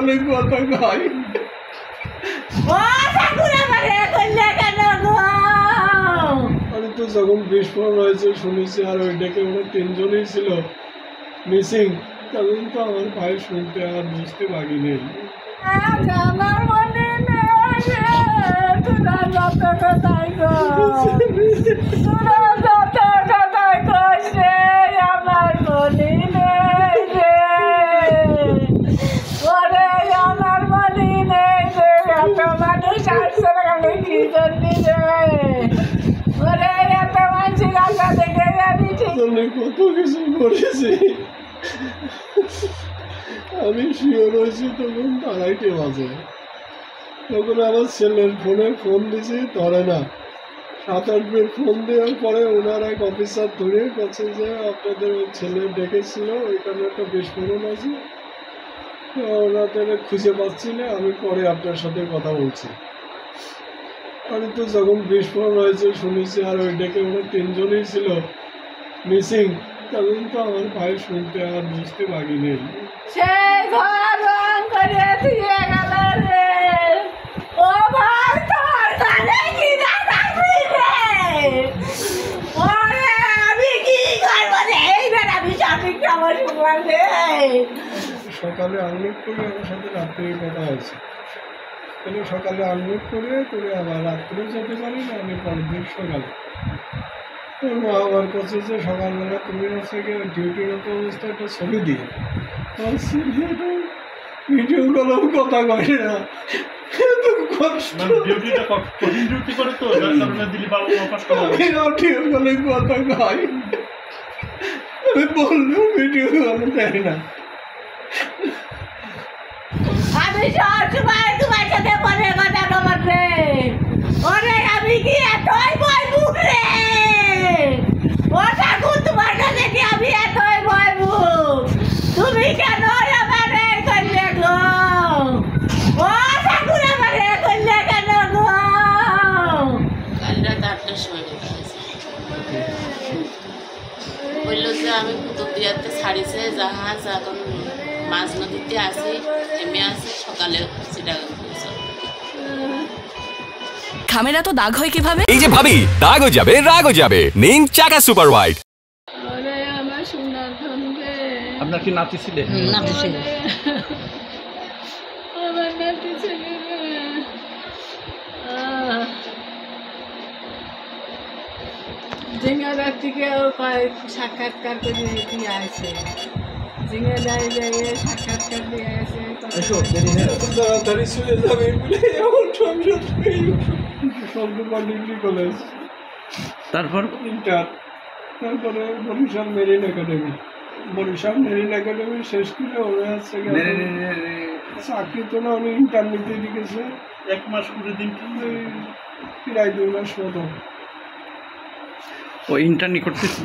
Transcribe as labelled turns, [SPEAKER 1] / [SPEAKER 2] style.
[SPEAKER 1] জন্য কথা কয় আমি তো যখন বিস্ফোরণ হয়েছে শুনেছি আর ওই ডেকে ওরা 3 জনই ছিল মিসিং তখন তো আমার ভাই শুনতে আর বুঝতে বাকি নেই কত কিছু করেছি আমি শিওর হয়েছি তখন 2:30 বাজে তখন আমার ছেলের ফোনে ফোন দিয়েছি ধরে না 7-8 বার ফোন দেওয়ার পরে ওনার এক অফিসার ধরে বলছে যে আপনাদের ওই ছেলে ডেকেছিল ওইখানে একটা বিস্ফোরণ আছে ওনাদের খুঁজে পাচ্ছি না আমি পরে আপনার সাথে কথা বলছি আমি তো যখন বিস্ফোরণ হয়েছে শুনেছি আর ওই ডেকে ওরা 3 জনই ছিল মিসিং তখন তো আমার ভাই শুনতে আর বুঝতে বাকি নেই সকালে আনলোড করে আমার সাথে রাত্রে কথা হয়েছে তাহলে সকালে আনলোড করে আবার রাত্রেও যেতে পারি না আমি পরের দিন সকালে ওর মা আমার কাছে যে সকালবেলা তুমি হচ্ছে গিয়ে ডিউটিরত অবস্থায় একটা ছবি দিয়ে ভিডিও কলেও কথা কয় না কথা কয় আমি বললেও ভিডিও কলে দেয় না
[SPEAKER 2] আমি সবসময় তোমার সাথে পরে কথা বলবে ওরে আমি কি এতই ভয়ভুক রে ও ঠাকুর তোমার কাছে কি আমি এতই ভয়ভুক তুমি কেন আমারে করলে গো ও ঠাকুর আমারে করলে কেন গো
[SPEAKER 3] কাল রাত 8টার সময় বললো যে আমি কুতুবদিয়াতে ছাড়িছে জাহাজ এখন মাছ নদীতে আসি নেমে আসি সকালে
[SPEAKER 4] খামেরা তো দাগ হয় কিভাবে?
[SPEAKER 5] এই যে ভাবি দাগও যাবে রাগও যাবে নিন চাকা সুপার হোয়াইট।
[SPEAKER 2] ওরে আমার সোনার ধনরে
[SPEAKER 6] আপনার কি নাতি ছিলেন?
[SPEAKER 3] নাতি ছিল
[SPEAKER 2] আমার নাতি ছেলে জিঙ্গাদার থেকে সাক্ষাৎকার করে দিয়ে আসে জিঙ্গাদার যাইয়ে সাক্ষাৎকার দিয়ে আসে
[SPEAKER 1] তাড়াতাড়ি চলে যাবে বলে এমন শব্দ ডিগ্রি কলেজ
[SPEAKER 6] তারপর
[SPEAKER 1] ইন্টার তারপরে বরিশাল মেরিন একাডেমি শেষ করে ওরা হচ্ছে চাকরি তো না উনি ইন্টার নিতে লিখেছে
[SPEAKER 6] 1 মাস 20 দিন
[SPEAKER 1] প্রায় 2 মাস মতো
[SPEAKER 6] ও ইন্টার্নি করতেছি।